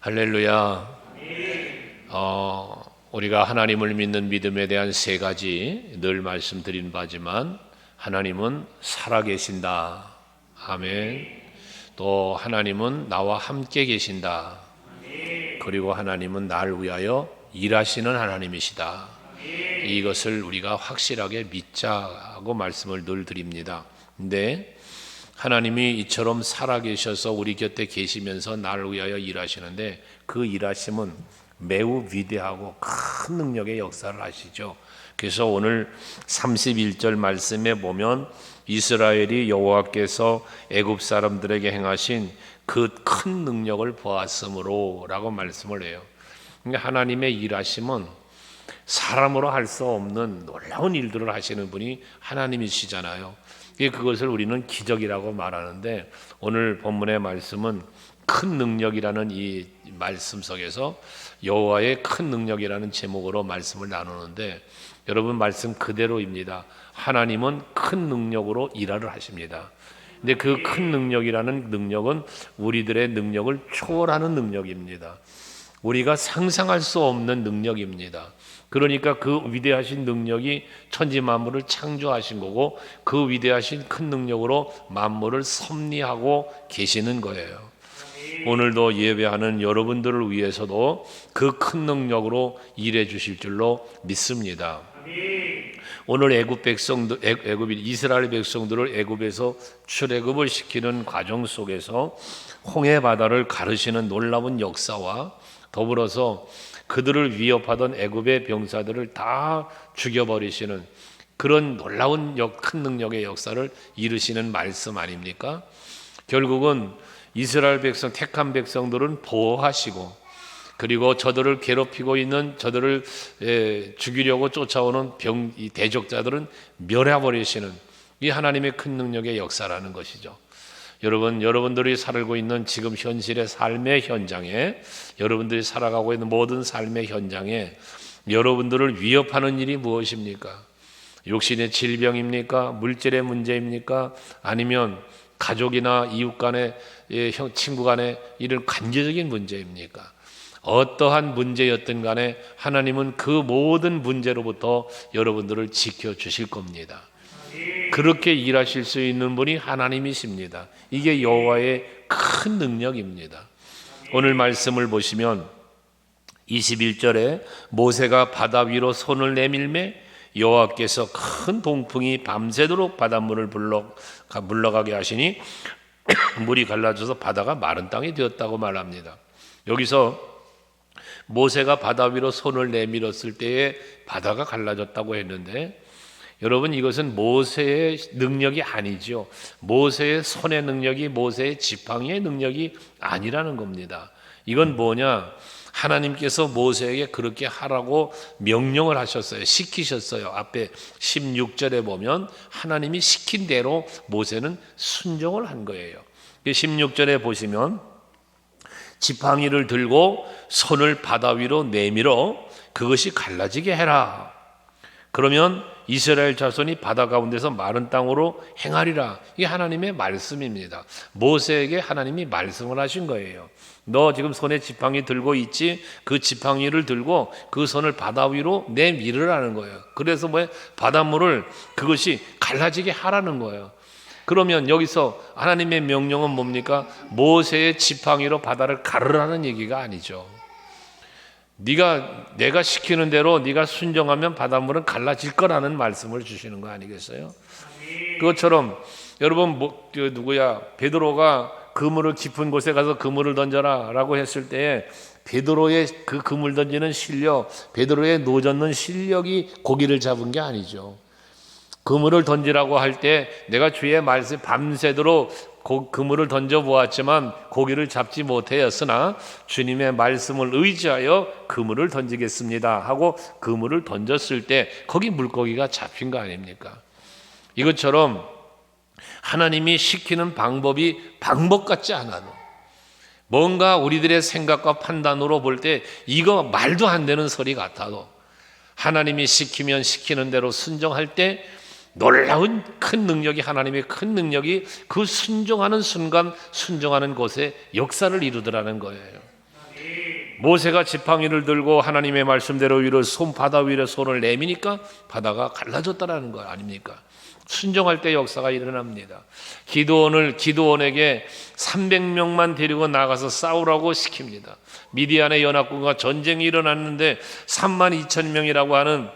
할렐루야. 우리가 하나님을 믿는 믿음에 대한 세 가지 늘 말씀드린 바지만, 하나님은 살아계신다. 아멘. 또 하나님은 나와 함께 계신다. 그리고 하나님은 나를 위하여 일하시는 하나님이시다. 이것을 우리가 확실하게 믿자고 말씀을 늘 드립니다. 근데 하나님이 이처럼 살아계셔서 우리 곁에 계시면서 나를 위하여 일하시는데, 그 일하심은 매우 위대하고 큰 능력의 역사를 하시죠. 그래서 오늘 31절 말씀에 보면 이스라엘이 여호와께서 애굽 사람들에게 행하신 그 큰 능력을 보았으므로 라고 말씀을 해요. 그러니까 하나님의 일하심은 사람으로 할 수 없는 놀라운 일들을 하시는 분이 하나님이시잖아요. 그것을 우리는 기적이라고 말하는데, 오늘 본문의 말씀은 큰 능력이라는 이 말씀 속에서 여호와의 큰 능력이라는 제목으로 말씀을 나누는데, 여러분 말씀 그대로입니다. 하나님은 큰 능력으로 일하를 하십니다. 근데 그 큰 능력이라는 능력은 우리들의 능력을 초월하는 능력입니다. 우리가 상상할 수 없는 능력입니다. 그러니까 그 위대하신 능력이 천지 만물을 창조하신 거고, 그 위대하신 큰 능력으로 만물을 섭리하고 계시는 거예요. 오늘도 예배하는 여러분들을 위해서도 그 큰 능력으로 일해 주실 줄로 믿습니다. 오늘 이스라엘 백성들을 애굽에서 출애굽을 시키는 과정 속에서 홍해 바다를 가르시는 놀라운 역사와 더불어서 그들을 위협하던 애굽의 병사들을 다 죽여버리시는 그런 놀라운 큰 능력의 역사를 이루시는 말씀 아닙니까? 결국은 이스라엘 백성, 택한 백성들은 보호하시고, 그리고 저들을 괴롭히고 있는, 저들을 죽이려고 쫓아오는 이 대적자들은 멸해버리시는 이 하나님의 큰 능력의 역사라는 것이죠. 여러분들이 살고 있는 지금 현실의 삶의 현장에, 여러분들이 살아가고 있는 모든 삶의 현장에 여러분들을 위협하는 일이 무엇입니까? 육신의 질병입니까? 물질의 문제입니까? 아니면 가족이나 이웃 간의, 친구 간의 이런 관계적인 문제입니까? 어떠한 문제였든 간에 하나님은 그 모든 문제로부터 여러분들을 지켜주실 겁니다. 그렇게 일하실 수 있는 분이 하나님이십니다. 이게 여호와의 큰 능력입니다. 오늘 말씀을 보시면 21절에 모세가 바다 위로 손을 내밀매 여호와께서 큰 동풍이 밤새도록 바닷물을 물러가게 하시니 물이 갈라져서 바다가 마른 땅이 되었다고 말합니다. 여기서 모세가 바다 위로 손을 내밀었을 때에 바다가 갈라졌다고 했는데, 여러분 이것은 모세의 능력이 아니죠. 모세의 손의 능력이, 모세의 지팡이의 능력이 아니라는 겁니다. 이건 뭐냐? 하나님께서 모세에게 그렇게 하라고 명령을 하셨어요. 시키셨어요. 앞에 16절에 보면 하나님이 시킨 대로 모세는 순종을 한 거예요. 16절에 보시면 지팡이를 들고 손을 바다 위로 내밀어 그것이 갈라지게 해라. 그러면 이스라엘 자손이 바다 가운데서 마른 땅으로 행하리라. 이게 하나님의 말씀입니다. 모세에게 하나님이 말씀을 하신 거예요. 너 지금 손에 지팡이 들고 있지? 그 지팡이를 들고 그 손을 바다 위로 내밀으라는 거예요. 그래서 바닷물을 그것이 갈라지게 하라는 거예요. 그러면 여기서 하나님의 명령은 뭡니까? 모세의 지팡이로 바다를 가르라는 얘기가 아니죠. 내가 시키는 대로 네가 순종하면 바닷물은 갈라질 거라는 말씀을 주시는 거 아니겠어요? 그것처럼 여러분 베드로가 그물을 깊은 곳에 가서 그물을 던져라 라고 했을 때에 베드로의 그 그물 던지는 실력, 베드로의 노젓는 실력이 고기를 잡은 게 아니죠. 그물을 던지라고 할 때 내가 주의 말씀 밤새도록 그물을 던져보았지만 고기를 잡지 못하였으나 주님의 말씀을 의지하여 그물을 던지겠습니다 하고 그물을 던졌을 때 거기 물고기가 잡힌 거 아닙니까? 이것처럼 하나님이 시키는 방법이 방법 같지 않아도, 뭔가 우리들의 생각과 판단으로 볼 때 이거 말도 안 되는 소리 같아도, 하나님이 시키면 시키는 대로 순종할 때 놀라운 큰 능력이, 하나님의 큰 능력이 그 순종하는 순간, 순종하는 곳에 역사를 이루더라는 거예요. 모세가 지팡이를 들고 하나님의 말씀대로 바다 위로 손을 내미니까 바다가 갈라졌다라는 거 아닙니까? 순종할 때 역사가 일어납니다. 기드온에게 300명만 데리고 나가서 싸우라고 시킵니다. 미디안의 연합군과 전쟁이 일어났는데 32,000명이라고 하는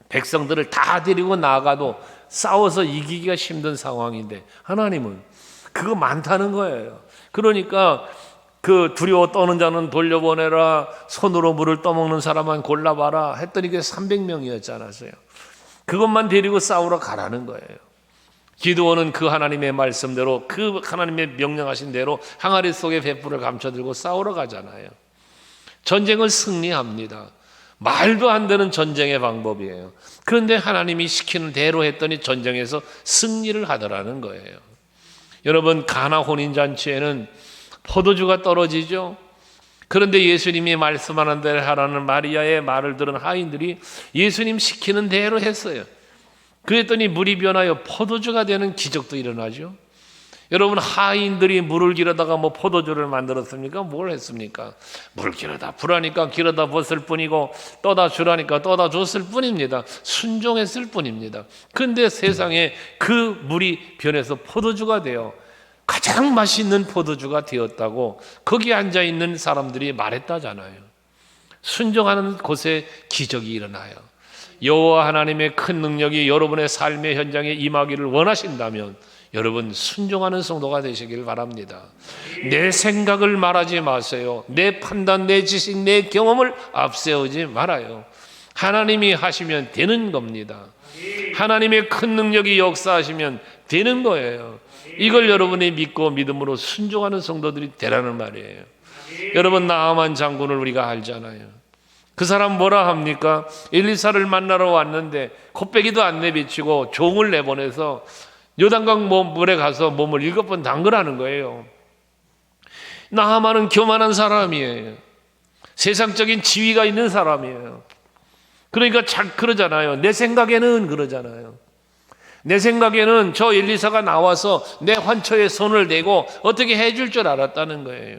백성들을 다 데리고 나가도 싸워서 이기기가 힘든 상황인데 하나님은 그거 많다는 거예요. 그러니까 그 두려워 떠는 자는 돌려보내라, 손으로 물을 떠먹는 사람만 골라봐라 했더니 그게 300명이었지 않았어요. 그것만 데리고 싸우러 가라는 거예요. 기드온은 그 하나님의 말씀대로, 그 하나님의 명령하신 대로 항아리 속에 횃불을 감춰들고 싸우러 가잖아요. 전쟁은 승리합니다. 말도 안 되는 전쟁의 방법이에요. 그런데 하나님이 시키는 대로 했더니 전쟁에서 승리를 하더라는 거예요. 여러분, 가나 혼인잔치에는 포도주가 떨어지죠. 그런데 예수님이 말씀하는 대로 하라는 마리아의 말을 들은 하인들이 예수님 시키는 대로 했어요. 그랬더니 물이 변하여 포도주가 되는 기적도 일어나죠. 여러분, 하인들이 물을 길어다가 포도주를 만들었습니까? 뭘 했습니까? 물 길어다 부라니까 길어다 붓을 뿐이고 떠다 주라니까 떠다 줬을 뿐입니다. 순종했을 뿐입니다. 그런데 세상에 그 물이 변해서 포도주가 되어 가장 맛있는 포도주가 되었다고 거기 앉아있는 사람들이 말했다잖아요. 순종하는 곳에 기적이 일어나요. 여호와 하나님의 큰 능력이 여러분의 삶의 현장에 임하기를 원하신다면 여러분, 순종하는 성도가 되시길 바랍니다. 내 생각을 말하지 마세요. 내 판단, 내 지식, 내 경험을 앞세우지 말아요. 하나님이 하시면 되는 겁니다. 하나님의 큰 능력이 역사하시면 되는 거예요. 이걸 여러분이 믿고 믿음으로 순종하는 성도들이 되라는 말이에요. 여러분, 나아만 장군을 우리가 알잖아요. 그 사람 뭐라 합니까? 엘리사를 만나러 왔는데 콧배기도 안 내비치고 종을 내보내서 요단강 물에 가서 몸을 7번 담그라는 거예요. 나아만은 교만한 사람이에요. 세상적인 지위가 있는 사람이에요. 그러니까 그러잖아요. 내 생각에는 그러잖아요. 내 생각에는 저 엘리사가 나와서 내 환처에 손을 대고 어떻게 해줄 줄 알았다는 거예요.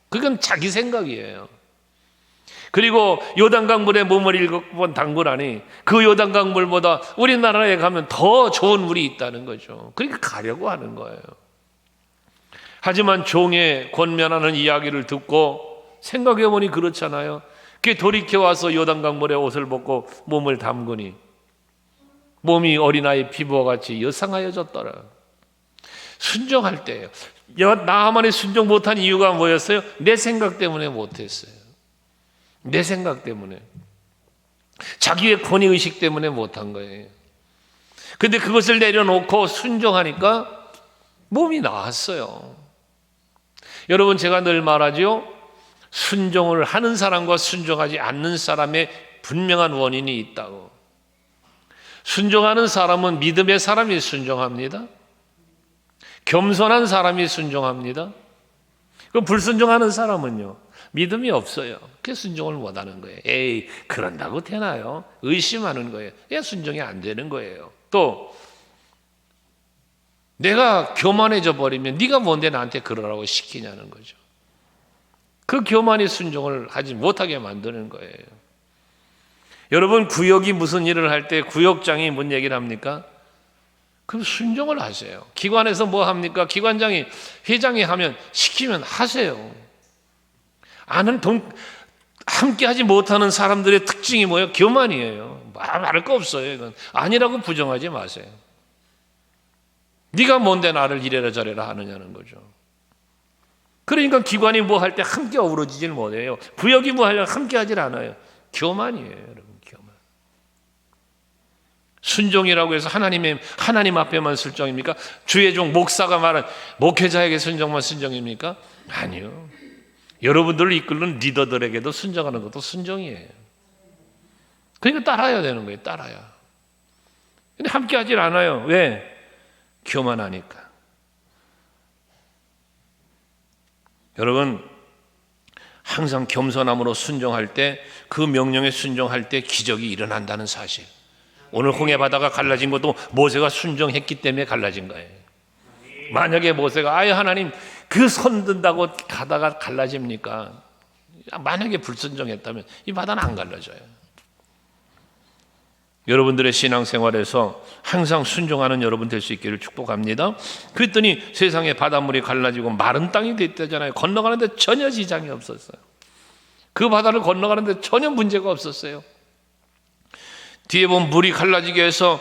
그건 자기 생각이에요. 그리고 요단강 물에 몸을 7번 담그라니 그 요단강 물보다 우리나라에 가면 더 좋은 물이 있다는 거죠. 그러니까 가려고 하는 거예요. 하지만 종의 권면하는 이야기를 듣고 생각해보니 그렇잖아요. 그게 돌이켜와서 요단강 물에 옷을 벗고 몸을 담그니 몸이 어린아이 피부와 같이 여상하여졌더라. 순종할 때예요. 나아만이 순종 못한 이유가 뭐였어요? 내 생각 때문에 못했어요. 내 생각 때문에, 자기의 권위의식 때문에 못한 거예요. 근데 그것을 내려놓고 순종하니까 몸이 나았어요. 여러분, 제가 늘 말하죠. 순종을 하는 사람과 순종하지 않는 사람의 분명한 원인이 있다고. 순종하는 사람은 믿음의 사람이 순종합니다. 겸손한 사람이 순종합니다. 그 불순종하는 사람은요, 믿음이 없어요. 그래서 순종을 못하는 거예요. 에이, 그런다고 되나요? 의심하는 거예요. 그냥 순종이 안 되는 거예요. 또 내가 교만해져 버리면 네가 뭔데 나한테 그러라고 시키냐는 거죠. 그 교만이 순종을 하지 못하게 만드는 거예요. 여러분, 구역이 무슨 일을 할 때 구역장이 뭔 얘기를 합니까? 그럼 순종을 하세요. 기관에서 뭐 합니까? 기관장이, 회장이 하면 시키면 하세요. 함께 하지 못하는 사람들의 특징이 뭐예요? 교만이에요. 말할 거 없어요. 이건 아니라고 부정하지 마세요. 네가 뭔데 나를 이래라 저래라 하느냐는 거죠. 그러니까 기관이 뭐 할 때 함께 어우러지질 못해요. 구역이 뭐 하려고 함께 하질 않아요. 교만이에요, 여러분. 교만. 순종이라고 해서 하나님 앞에만 순종입니까? 주의 종 목사가 말한 목회자에게 순종만 순종입니까? 아니요. 여러분들을 이끄는 리더들에게도 순종하는 것도 순종이에요. 그러니까 따라야 되는 거예요. 따라야. 근데 함께 하질 않아요. 왜? 교만하니까. 여러분, 항상 겸손함으로 순종할 때, 그 명령에 순종할 때 기적이 일어난다는 사실. 오늘 홍해 바다가 갈라진 것도 모세가 순종했기 때문에 갈라진 거예요. 만약에 모세가 하나님 그 손 든다고 가다가 갈라집니까? 만약에 불순종했다면 이 바다는 안 갈라져요. 여러분들의 신앙생활에서 항상 순종하는 여러분 될 수 있기를 축복합니다. 그랬더니 세상에 바닷물이 갈라지고 마른 땅이 됐다잖아요. 건너가는데 전혀 지장이 없었어요. 그 바다를 건너가는데 전혀 문제가 없었어요. 뒤에 보면 물이 갈라지게 해서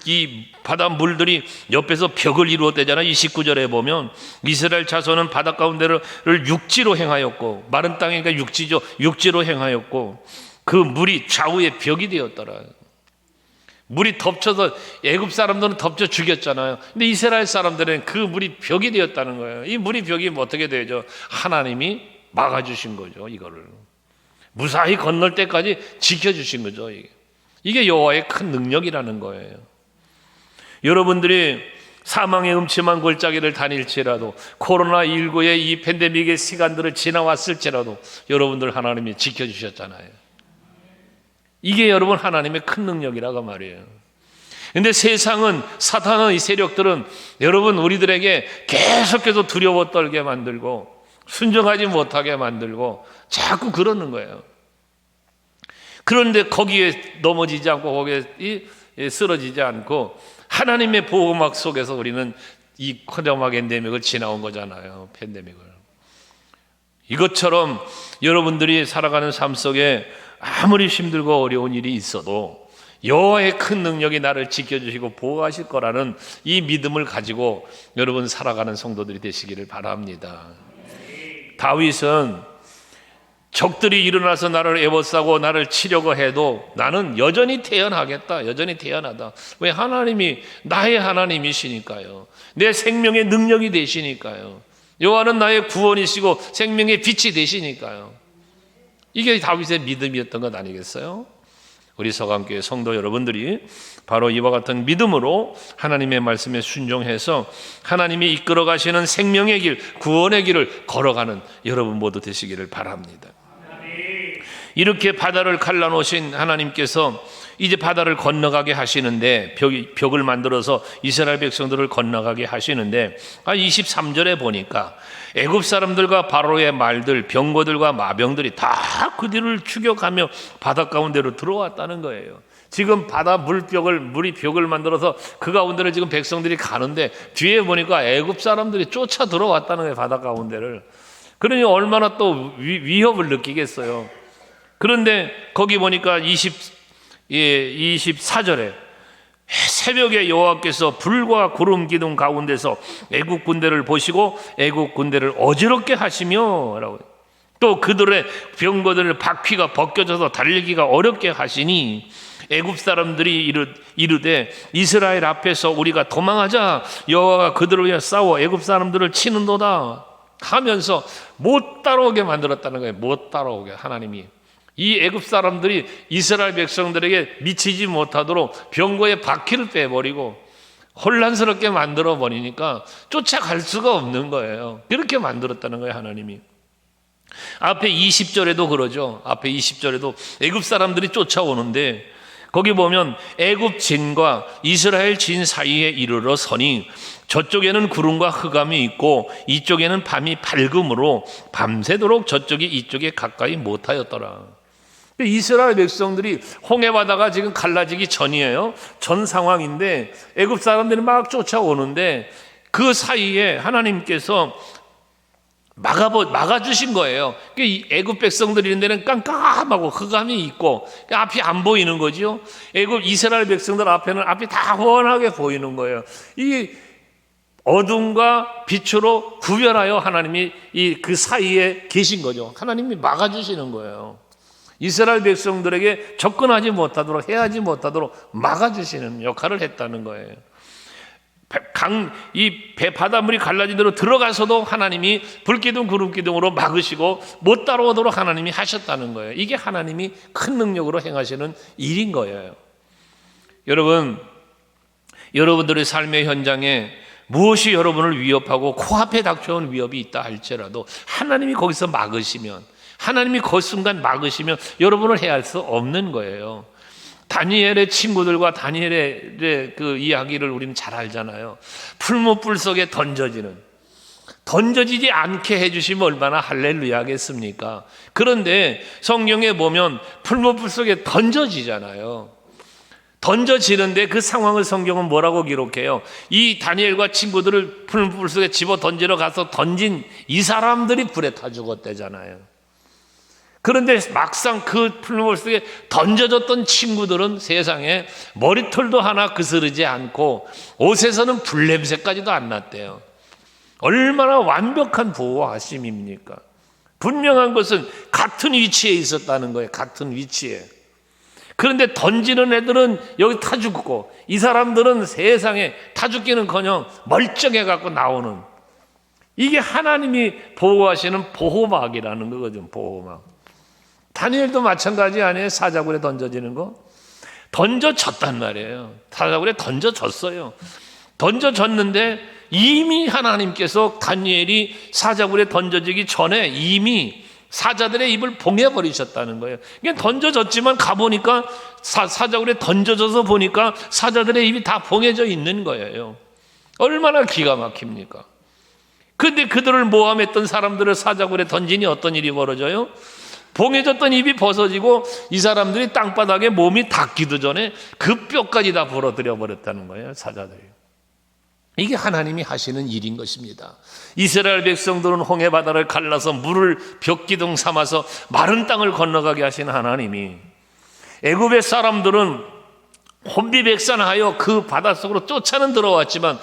이 바다 물들이 옆에서 벽을 이루었대잖아요. 29절에 보면 이스라엘 자손은 바다 가운데를 육지로 행하였고, 마른 땅이니까 육지죠. 육지로 행하였고 그 물이 좌우에 벽이 되었더라. 물이 덮쳐서 애굽 사람들은 덮쳐 죽였잖아요. 근데 이스라엘 사람들은 그 물이 벽이 되었다는 거예요. 이 물이 벽이 어떻게 되죠? 하나님이 막아주신 거죠. 이거를 무사히 건널 때까지 지켜주신 거죠. 이게 여호와의 큰 능력이라는 거예요. 여러분들이 사망의 음침한 골짜기를 다닐지라도, 코로나19의 이 팬데믹의 시간들을 지나왔을지라도 여러분들 하나님이 지켜주셨잖아요. 이게 여러분 하나님의 큰 능력이라고 말이에요. 근데 세상은, 사탄의 이 세력들은 여러분 우리들에게 계속해서 두려워 떨게 만들고 순종하지 못하게 만들고 자꾸 그러는 거예요. 그런데 거기에 넘어지지 않고 거기에 쓰러지지 않고 하나님의 보호막 속에서 우리는 이 코로나 팬데믹을 지나온 거잖아요. 팬데믹을. 이것처럼 여러분들이 살아가는 삶 속에 아무리 힘들고 어려운 일이 있어도 여호와의 큰 능력이 나를 지켜주시고 보호하실 거라는 이 믿음을 가지고 여러분 살아가는 성도들이 되시기를 바랍니다. 다윗은 적들이 일어나서 나를 애워싸고 나를 치려고 해도 나는 여전히 태어나겠다. 여전히 태어나다. 왜? 하나님이 나의 하나님이시니까요. 내 생명의 능력이 되시니까요. 여호와는 나의 구원이시고 생명의 빛이 되시니까요. 이게 다윗의 믿음이었던 것 아니겠어요? 우리 서강교회 성도 여러분들이 바로 이와 같은 믿음으로 하나님의 말씀에 순종해서 하나님이 이끌어 가시는 생명의 길, 구원의 길을 걸어가는 여러분 모두 되시기를 바랍니다. 이렇게 바다를 갈라놓으신 하나님께서 이제 바다를 건너가게 하시는데, 벽을 만들어서 이스라엘 백성들을 건너가게 하시는데 23절에 보니까 애굽 사람들과 바로의 말들, 병거들과 마병들이 다 그 뒤를 추격하며 바다 가운데로 들어왔다는 거예요. 지금 바다 물이 벽을 만들어서 그 가운데를 지금 백성들이 가는데 뒤에 보니까 애굽 사람들이 쫓아 들어왔다는 거예요. 바다 가운데를. 그러니 얼마나 또 위협을 느끼겠어요. 그런데 거기 보니까 24절에 새벽에 여호와께서 불과 구름 기둥 가운데서 애국 군대를 보시고 애국 군대를 어지럽게 하시며 라고, 또 그들의 병거들의 바퀴가 벗겨져서 달리기가 어렵게 하시니 애굽 사람들이 이르되 이스라엘 앞에서 우리가 도망하자. 여호와가 그들을 위해 싸워 애굽 사람들을 치는도다 하면서 못 따라오게 만들었다는 거예요. 못 따라오게. 하나님이 이 애굽 사람들이 이스라엘 백성들에게 미치지 못하도록 병거의 바퀴를 빼버리고 혼란스럽게 만들어 버리니까 쫓아갈 수가 없는 거예요. 그렇게 만들었다는 거예요. 하나님이. 앞에 20절에도 그러죠. 앞에 20절에도 애굽 사람들이 쫓아오는데 거기 보면 애굽 진과 이스라엘 진 사이에 이르러 서니 저쪽에는 구름과 흑암이 있고 이쪽에는 밤이 밝음으로 밤새도록 저쪽이 이쪽에 가까이 못하였더라. 이스라엘 백성들이 홍해바다가 지금 갈라지기 전이에요. 전 상황인데 애굽 사람들이 막 쫓아오는데 그 사이에 하나님께서 막아주신 거예요. 이 애굽 백성들이 있는 데는 깜깜하고 흑암이 있고 앞이 안 보이는 거죠. 애굽 이스라엘 백성들 앞에는 앞이 다 훤하게 보이는 거예요. 이 어둠과 빛으로 구별하여 하나님이 그 사이에 계신 거죠. 하나님이 막아주시는 거예요. 이스라엘 백성들에게 접근하지 못하도록, 해하지 못하도록 막아주시는 역할을 했다는 거예요. 바닷물이 갈라진 대로 들어가서도 하나님이 불기둥 구름기둥으로 막으시고 못 따라오도록 하나님이 하셨다는 거예요. 이게 하나님이 큰 능력으로 행하시는 일인 거예요. 여러분들의 삶의 현장에 무엇이 여러분을 위협하고 코앞에 닥쳐온 위협이 있다 할지라도 하나님이 거기서 막으시면, 하나님이 그 순간 막으시면 여러분을 해할 수 없는 거예요. 다니엘의 친구들과 다니엘의 그 이야기를 우리는 잘 알잖아요. 풀무불 속에 던져지는, 던져지지 않게 해주시면 얼마나 할렐루야 하겠습니까? 그런데 성경에 보면 풀무불 속에 던져지잖아요. 던져지는데 그 상황을 성경은 뭐라고 기록해요? 이 다니엘과 친구들을 풀무불 속에 집어 던지러 가서 던진 이 사람들이 불에 타 죽었대잖아요. 그런데 막상 그 풀무불 속에 던져졌던 친구들은 세상에 머리털도 하나 그스르지 않고 옷에서는 불냄새까지도 안 났대요. 얼마나 완벽한 보호하심입니까? 분명한 것은 같은 위치에 있었다는 거예요. 같은 위치에. 그런데 던지는 애들은 여기 타 죽고 이 사람들은 세상에 타 죽기는커녕 멀쩡해 갖고 나오는, 이게 하나님이 보호하시는 보호막이라는 거거든요. 보호막. 다니엘도 마찬가지 아니에요? 사자굴에 던져지는 거. 던져졌단 말이에요. 사자굴에 던져졌어요. 던져졌는데 이미 하나님께서 다니엘이 사자굴에 던져지기 전에 이미 사자들의 입을 봉해버리셨다는 거예요. 그러니까 던져졌지만 가보니까 사자굴에 던져져서 보니까 사자들의 입이 다 봉해져 있는 거예요. 얼마나 기가 막힙니까? 그런데 그들을 모함했던 사람들을 사자굴에 던지니 어떤 일이 벌어져요? 봉해졌던 입이 벗어지고 이 사람들이 땅바닥에 몸이 닿기도 전에 그 뼈까지 다 부러뜨려 버렸다는 거예요. 사자들이. 이게 하나님이 하시는 일인 것입니다. 이스라엘 백성들은 홍해 바다를 갈라서 물을 벽기둥 삼아서 마른 땅을 건너가게 하신 하나님이, 애굽의 사람들은 혼비백산하여 그 바닷속으로 쫓아는 들어왔지만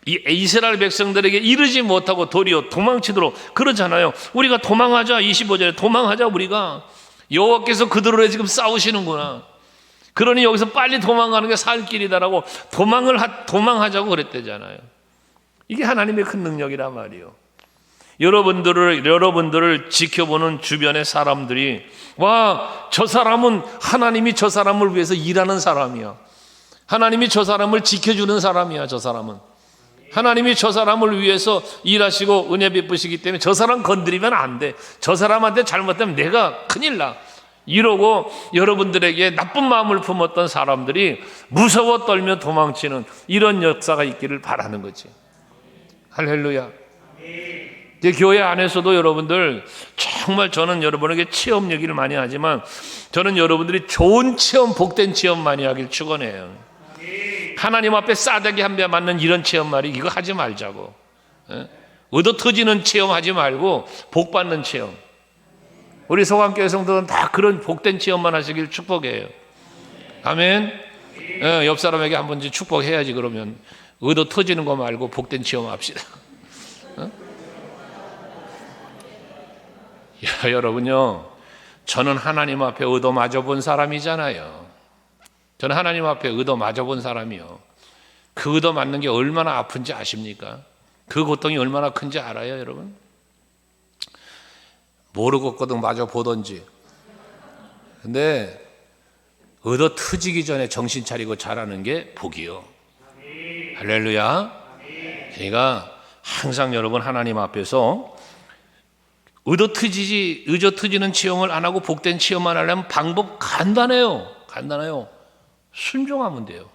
이 이스라엘 백성들에게 이르지 못하고 도리어 도망치도록 그러잖아요. 우리가 도망하자. 25절에 도망하자. 우리가 여호와께서 그들로 지금 싸우시는구나. 그러니 여기서 빨리 도망가는 게 살 길이다라고 도망하자고 그랬대잖아요. 이게 하나님의 큰 능력이란 말이에요. 여러분들을 지켜보는 주변의 사람들이, 와, 저 사람은 하나님이 저 사람을 위해서 일하는 사람이야. 하나님이 저 사람을 지켜주는 사람이야. 저 사람은 하나님이 저 사람을 위해서 일하시고 은혜 베푸시기 때문에 저 사람 건드리면 안 돼. 저 사람한테 잘못되면 내가 큰일 나. 이러고 여러분들에게 나쁜 마음을 품었던 사람들이 무서워 떨며 도망치는 이런 역사가 있기를 바라는 거지. 할렐루야. 이제 교회 안에서도 여러분들 정말, 저는 여러분에게 체험 얘기를 많이 하지만 저는 여러분들이 좋은 체험, 복된 체험 많이 하길 축원해요. 하나님 앞에 싸대기 한 대 맞는 이런 체험 말이, 이거 하지 말자고. 얻어 터지는 체험 하지 말고 복 받는 체험. 우리 소강교회 성도는 다 그런 복된 체험만 하시길 축복해요. 아멘. 옆 사람에게 한 번씩 축복해야지. 그러면 얻어 터지는 거 말고 복된 체험 합시다. 야, 여러분요, 저는 하나님 앞에 얻어 맞아본 사람이잖아요. 저는 하나님 앞에 얻어 맞아본 사람이요. 그 얻어 맞는 게 얼마나 아픈지 아십니까? 그 고통이 얼마나 큰지 알아요, 여러분? 모르겠거든 맞아 보던지. 근데 얻어 터지기 전에 정신 차리고 자라는 게 복이요. 할렐루야. 그러니까 항상 여러분 하나님 앞에서 얻어 터지는 체험을 안 하고 복된 체험만 하려면 방법 간단해요. 순종하면 돼요.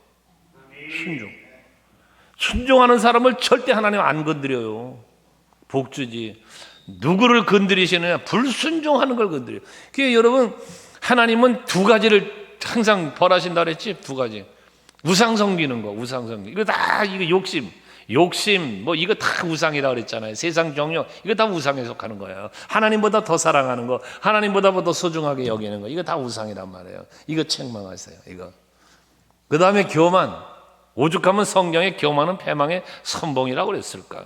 순종하는 사람을 절대 하나님 안 건드려요. 복주지. 누구를 건드리시느냐? 불순종하는 걸 건드려요. 그게 여러분, 하나님은 두 가지를 항상 벌하신다 그랬지? 두 가지. 우상 섬기는 거, 이거 다, 이거 욕심, 뭐 이거 다 우상이라 그랬잖아요. 세상 정욕, 이거 다 우상에 속하는 거예요. 하나님보다 더 사랑하는 거, 하나님보다 더 소중하게 여기는 거, 이거 다 우상이란 말이에요. 이거 책망하세요, 이거. 그 다음에 교만. 오죽하면 성경에 교만은 패망의 선봉이라고 그랬을까?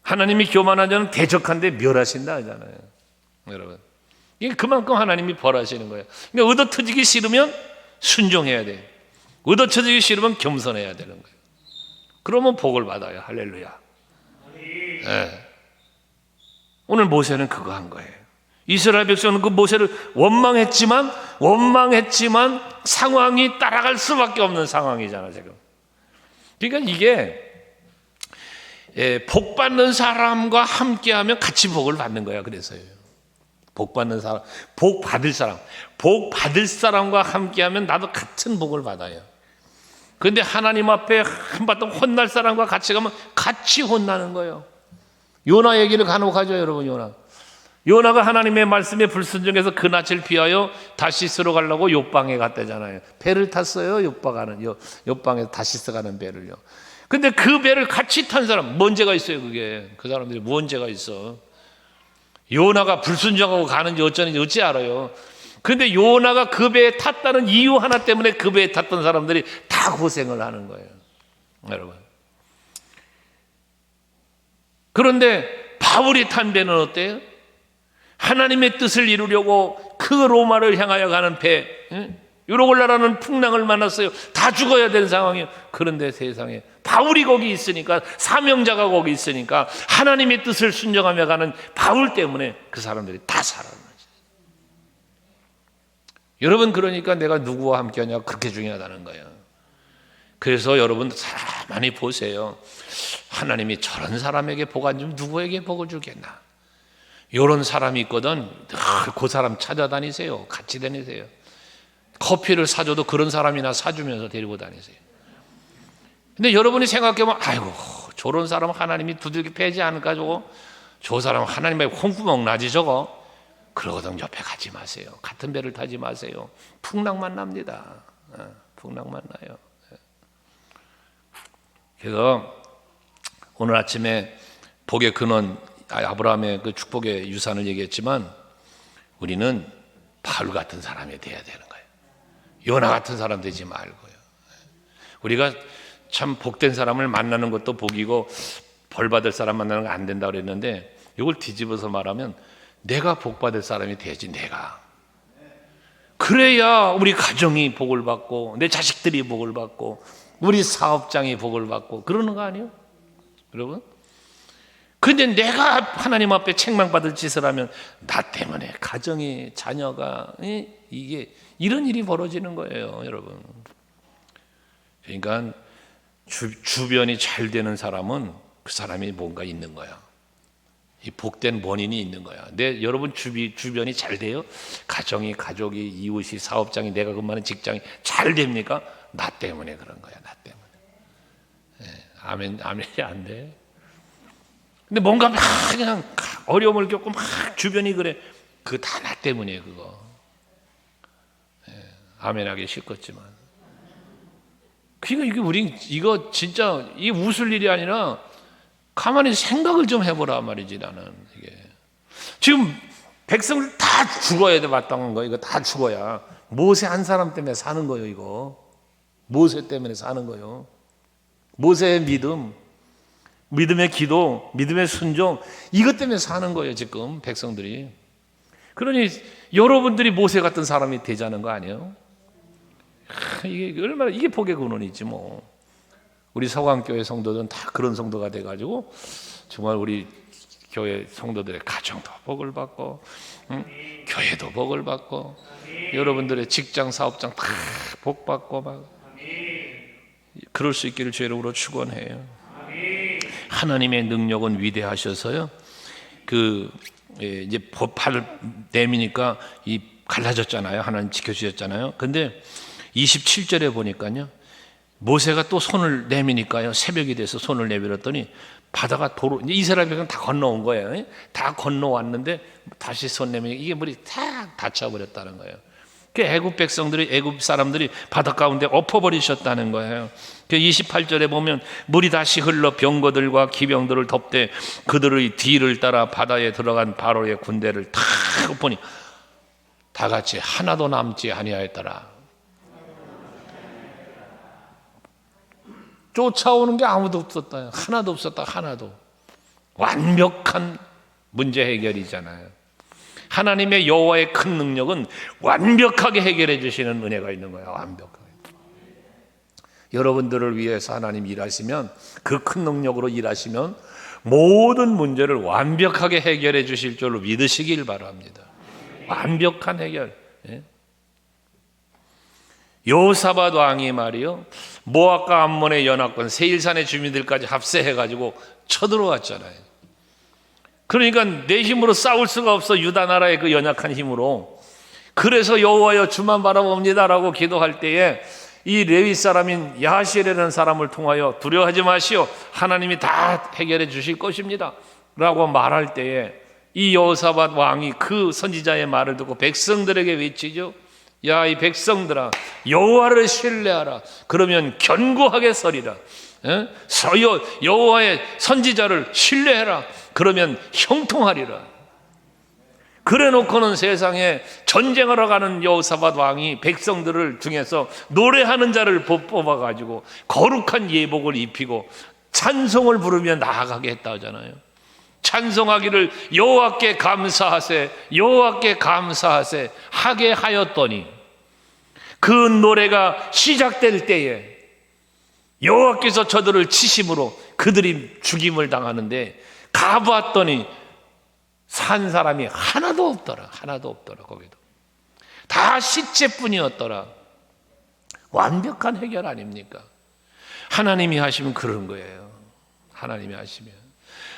하나님이 교만한 자는 대적한데 멸하신다 하잖아요. 여러분, 이게 그만큼 하나님이 벌하시는 거예요. 그러니까 얻어 터지기 싫으면 순종해야 돼. 얻어 터지기 싫으면 겸손해야 되는 거예요. 그러면 복을 받아요. 할렐루야. 네. 오늘 모세는 그거 한 거예요. 이스라엘 백성은 그 모세를 원망했지만 상황이 따라갈 수밖에 없는 상황이잖아 지금. 그러니까 이게 복 받는 사람과 함께하면 같이 복을 받는 거야. 그래서요. 복 받는 사람, 복 받을 사람과 함께하면 나도 같은 복을 받아요. 그런데 하나님 앞에 한바탕 혼날 사람과 같이 가면 같이 혼나는 거예요. 요나 얘기를 간혹 하죠, 여러분. 요나가 하나님의 말씀에 불순종해서 그 낯을 피하여 다시스로 가려고 욥방에 갔대잖아요. 배를 탔어요. 욥방에서 다시스 가는 배를요. 근데 그 배를 같이 탄 사람 뭔 죄가 있어요? 그게 그 사람들이 뭔 죄가 있어? 요나가 불순종하고 가는지 어쩌는지 어찌 알아요? 근데 요나가 그 배에 탔다는 이유 하나 때문에 그 배에 탔던 사람들이 다 고생을 하는 거예요, 여러분. 그런데 바울이 탄 배는 어때요? 하나님의 뜻을 이루려고 그 로마를 향하여 가는 배, 유로골라라는 풍랑을 만났어요. 다 죽어야 되는 상황이에요. 그런데 세상에 바울이 거기 있으니까, 사명자가 거기 있으니까 하나님의 뜻을 순종하며 가는 바울 때문에 그 사람들이 다 살아나죠. 여러분, 그러니까 내가 누구와 함께 하냐 그렇게 중요하다는 거예요. 그래서 여러분 많이 보세요. 하나님이 저런 사람에게 복 안 주면 누구에게 복을 주겠나? 이런 사람이 있거든. 늘 그 사람 찾아다니세요. 같이 다니세요. 커피를 사줘도 그런 사람이나 사주면서 데리고 다니세요. 근데 여러분이 생각해보면 아이고 저런 사람 하나님이 두들겨 패지 않을까 저거? 저 사람 하나님의 콩구멍 나지 저거? 그러거든. 옆에 가지 마세요. 같은 배를 타지 마세요. 풍랑만 납니다. 풍랑만 나요. 그래서 오늘 아침에 복의 근원 아브라함의 그 축복의 유산을 얘기했지만 우리는 바울 같은 사람이 돼야 되는 거예요. 요나 같은 사람 되지 말고요. 우리가 참 복된 사람을 만나는 것도 복이고 벌 받을 사람 만나는 거 안 된다고 그랬는데 이걸 뒤집어서 말하면 내가 복 받을 사람이 되지. 내가 그래야 우리 가정이 복을 받고 내 자식들이 복을 받고 우리 사업장이 복을 받고 그러는 거 아니에요, 여러분? 근데 내가 하나님 앞에 책망받을 짓을 하면 나 때문에 가정이, 자녀가 이게 이런 일이 벌어지는 거예요, 여러분. 그러니까 주변이 잘 되는 사람은 그 사람이 뭔가 있는 거야. 이 복된 원인이 있는 거야. 여러분 주변이 잘 돼요? 가정이, 가족이, 이웃이, 사업장이, 내가 근무하는 직장이 잘 됩니까? 나 때문에 그런 거야. 나 때문에. 아멘이 안 돼. 근데 뭔가 막 그냥 어려움을 겪고 막 주변이 그래. 그거 다 나 때문이에요, 그거. 아멘하기 쉽겠지만. 그러니까 이거 진짜 이 웃을 일이 아니라 가만히 생각을 좀 해보라 말이지. 나는 이게 지금 백성들 다 죽어야 돼. 마땅한 거 이거 다 죽어야 모세 한 사람 때문에 사는 거예요. 이거 모세 때문에 사는 거예요. 모세의 믿음의 기도, 믿음의 순종 이것 때문에 사는 거예요. 지금 백성들이. 그러니 여러분들이 모세 같은 사람이 되자는 거 아니에요? 이게 얼마나 이게 복의 근원이지 뭐. 우리 서강교회 성도들은 다 그런 성도가 돼가지고 정말 우리 교회 성도들의 가정도 복을 받고 교회도 복을 받고 여러분들의 직장 사업장 다 복 받고 막 그럴 수 있기를 주의 이름으로 축원해요. 하나님의 능력은 위대하셔서요. 이제 법을 내미니까 이 갈라졌잖아요. 하나님 지켜주셨잖아요. 근데 27절에 보니까요. 모세가 또 손을 내미니까요. 새벽이 돼서 손을 내밀었더니 바다가 이스라엘 백성 다 건너온 거예요. 다 건너왔는데 다시 손 내미니까 이게 물이 탁 닫혀버렸다는 거예요. 애굽 사람들이 바다 가운데 엎어버리셨다는 거예요. 28절에 보면 물이 다시 흘러 병거들과 기병들을 덮되 그들의 뒤를 따라 바다에 들어간 바로의 군대를 탁 엎으니 다 같이 하나도 남지 아니하였더라. 쫓아오는 게 아무도 없었다. 하나도 없었다. 하나도. 완벽한 문제 해결이잖아요. 하나님의 여호와의 큰 능력은 완벽하게 해결해 주시는 은혜가 있는 거예요. 완벽하게. 여러분들을 위해서 하나님 일하시면 그 큰 능력으로 일하시면 모든 문제를 완벽하게 해결해 주실 줄로 믿으시길 바랍니다. 완벽한 해결. 여호사밧 왕이 말이요 모압과 암몬의 연합군 세일산의 주민들까지 합세해가지고 쳐들어왔잖아요. 그러니까 내 힘으로 싸울 수가 없어. 유다 나라의 그 연약한 힘으로. 그래서 여호와여 주만 바라봅니다라고 기도할 때에 이 레위 사람인 야하시엘이라는 사람을 통하여 두려워하지 마시오, 하나님이 다 해결해 주실 것입니다 라고 말할 때에 이 여호사밧 왕이 그 선지자의 말을 듣고 백성들에게 외치죠. 야, 이 백성들아, 여호와를 신뢰하라. 그러면 견고하게 서리라. 여호와의 선지자를 신뢰해라. 그러면 형통하리라. 그래 놓고는 세상에 전쟁하러 가는 여호사밧 왕이 백성들을 중에서 노래하는 자를 뽑아가지고 거룩한 예복을 입히고 찬송을 부르며 나아가게 했다 하잖아요. 찬송하기를 여호와께 감사하세, 여호와께 감사하세 하게 하였더니 그 노래가 시작될 때에 여호와께서 저들을 치심으로 그들이 죽임을 당하는데 가봤더니 산 사람이 하나도 없더라. 하나도 없더라. 거기도 다 시체뿐이었더라. 완벽한 해결 아닙니까? 하나님이 하시면 그런 거예요. 하나님이 하시면.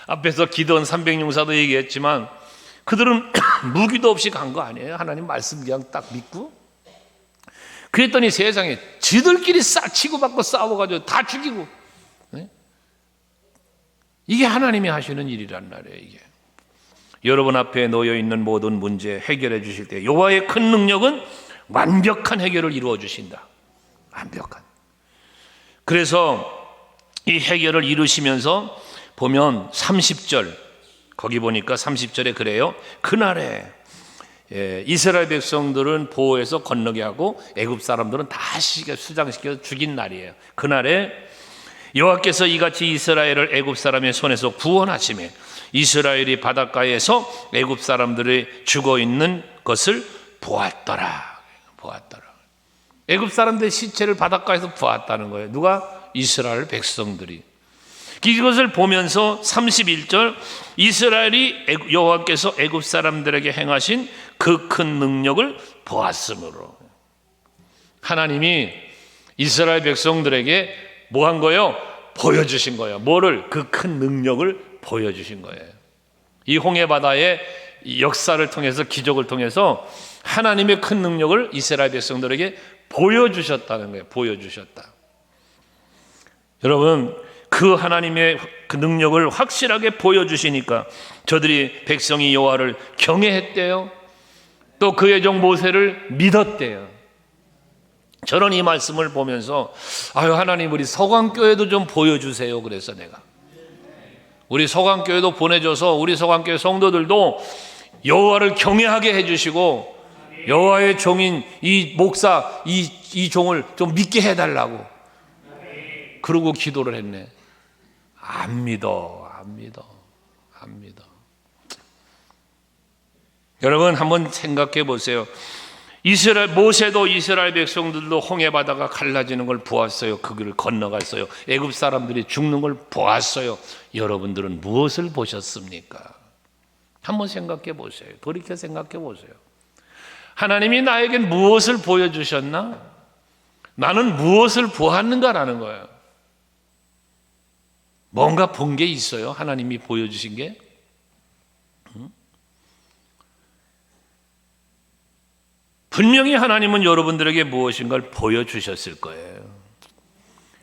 앞에서 기도원 300용사도 얘기했지만 그들은 무기도 없이 간 거 아니에요. 하나님 말씀 그냥 딱 믿고. 그랬더니 세상에 지들끼리 치고받고 싸워가지고 다 죽이고. 이게 하나님이 하시는 일이란 말이에요. 이게 여러분 앞에 놓여 있는 모든 문제 해결해 주실 때 여호와의 큰 능력은 완벽한 해결을 이루어 주신다. 완벽한. 그래서 이 해결을 이루시면서 보면 30절 거기 보니까 30절에 그래요. 그날에 이스라엘 백성들은 보호해서 건너게 하고 애굽 사람들은 다 수장시켜서 죽인 날이에요. 그날에 여호와께서 이같이 이스라엘을 애굽 사람의 손에서 구원하시매 이스라엘이 바닷가에서 애굽 사람들이 죽어 있는 것을 보았더라. 보았더라. 애굽 사람들의 시체를 바닷가에서 보았다는 거예요. 누가? 이스라엘 백성들이. 이것을 보면서 31절 이스라엘이 여호와께서 애굽 사람들에게 행하신 그 큰 능력을 보았으므로 하나님이 이스라엘 백성들에게 뭐 한 거예요? 보여주신 거예요. 뭐를? 그 큰 능력을 보여주신 거예요. 이 홍해바다의 역사를 통해서 기적을 통해서 하나님의 큰 능력을 이스라엘 백성들에게 보여주셨다는 거예요. 보여주셨다. 여러분 그 하나님의 그 능력을 확실하게 보여주시니까 저들이 백성이 여호와를 경외했대요. 또 그의 종 모세를 믿었대요. 저는 이 말씀을 보면서 아유 하나님 우리 서강교회도 좀 보여주세요. 그래서 내가 우리 서강교회도 보내줘서 우리 서강교회 성도들도 여호와를 경외하게 해주시고 여호와의 종인 이 목사 이 종을 좀 믿게 해달라고 그러고 기도를 했네. 안 믿어. 여러분 한번 생각해 보세요. 모세도 이스라엘 백성들도 홍해바다가 갈라지는 걸 보았어요. 그 길을 건너갔어요. 애굽 사람들이 죽는 걸 보았어요. 여러분들은 무엇을 보셨습니까? 한번 생각해 보세요. 돌이켜 생각해 보세요. 하나님이 나에게 무엇을 보여주셨나? 나는 무엇을 보았는가라는 거예요. 뭔가 본 게 있어요? 하나님이 보여주신 게? 분명히 하나님은 여러분들에게 무엇인가를 보여주셨을 거예요.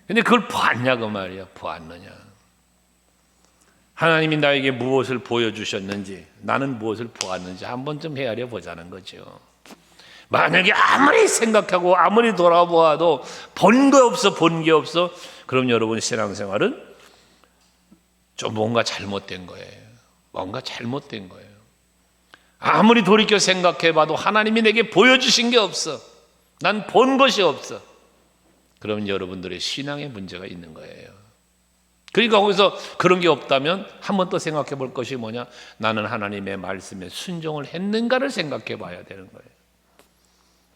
근데 그걸 보았냐 그 말이야. 보았느냐. 하나님이 나에게 무엇을 보여주셨는지 나는 무엇을 보았는지 한번 좀 헤아려 보자는 거죠. 만약에 아무리 생각하고 아무리 돌아보아도 본 게 없어 그럼 여러분 신앙생활은 좀 뭔가 잘못된 거예요. 뭔가 잘못된 거예요. 아무리 돌이켜 생각해봐도 하나님이 내게 보여주신 게 없어. 난 본 것이 없어. 그러면 여러분들의 신앙에 문제가 있는 거예요. 그러니까 거기서 그런 게 없다면 한 번 더 생각해 볼 것이 뭐냐? 나는 하나님의 말씀에 순종을 했는가를 생각해 봐야 되는 거예요.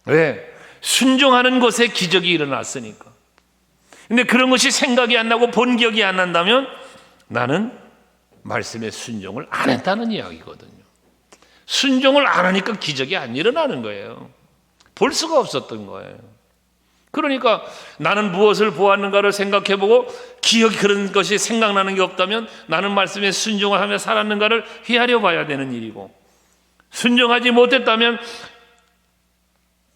왜? 순종하는 것에 기적이 일어났으니까. 근데 그런 것이 생각이 안 나고 본 기억이 안 난다면 나는 말씀에 순종을 안 했다는 이야기거든요. 순종을 안 하니까 기적이 안 일어나는 거예요. 볼 수가 없었던 거예요. 그러니까 나는 무엇을 보았는가를 생각해보고 기억이 그런 것이 생각나는 게 없다면 나는 말씀에 순종을 하며 살았는가를 헤아려 봐야 되는 일이고 순종하지 못했다면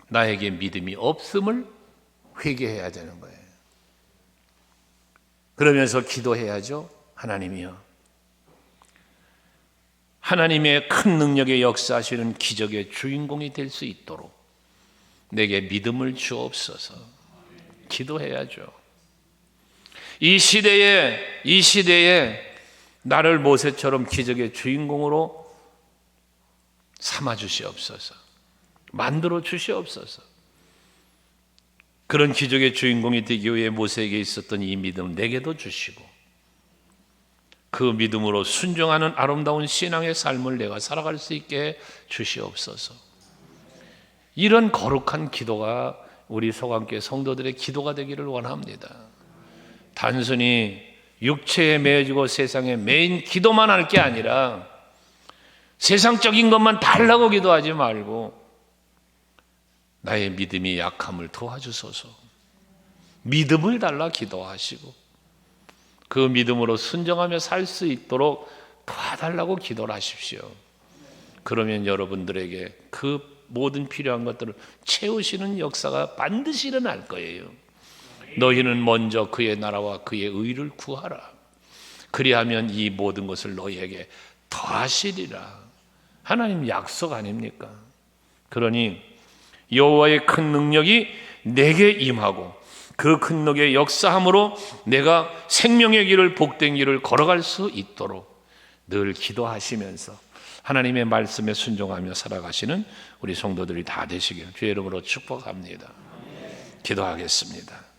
나에게 믿음이 없음을 회개해야 되는 거예요. 그러면서 기도해야죠. 하나님이여, 하나님의 큰 능력의 역사하시는 기적의 주인공이 될 수 있도록 내게 믿음을 주옵소서. 기도해야죠. 이 시대에 나를 모세처럼 기적의 주인공으로 삼아 주시옵소서. 만들어 주시옵소서. 그런 기적의 주인공이 되기 위해 모세에게 있었던 이 믿음 내게도 주시고, 그 믿음으로 순종하는 아름다운 신앙의 삶을 내가 살아갈 수 있게 주시옵소서. 이런 거룩한 기도가 우리 소강교회 성도들의 기도가 되기를 원합니다. 단순히 육체에 매여지고 세상에 매인 기도만 할 게 아니라 세상적인 것만 달라고 기도하지 말고 나의 믿음이 약함을 도와주소서. 믿음을 달라 기도하시고 그 믿음으로 순종하며 살 수 있도록 도와달라고 기도를 하십시오. 그러면 여러분들에게 그 모든 필요한 것들을 채우시는 역사가 반드시 일어날 거예요. 너희는 먼저 그의 나라와 그의 의를 구하라. 그리하면 이 모든 것을 너희에게 더하시리라. 하나님 약속 아닙니까? 그러니 여호와의 큰 능력이 내게 임하고 그 큰 능력의 역사함으로 내가 생명의 길을, 복된 길을 걸어갈 수 있도록 늘 기도하시면서 하나님의 말씀에 순종하며 살아가시는 우리 성도들이 다 되시길 주의 이름으로 축복합니다. 기도하겠습니다.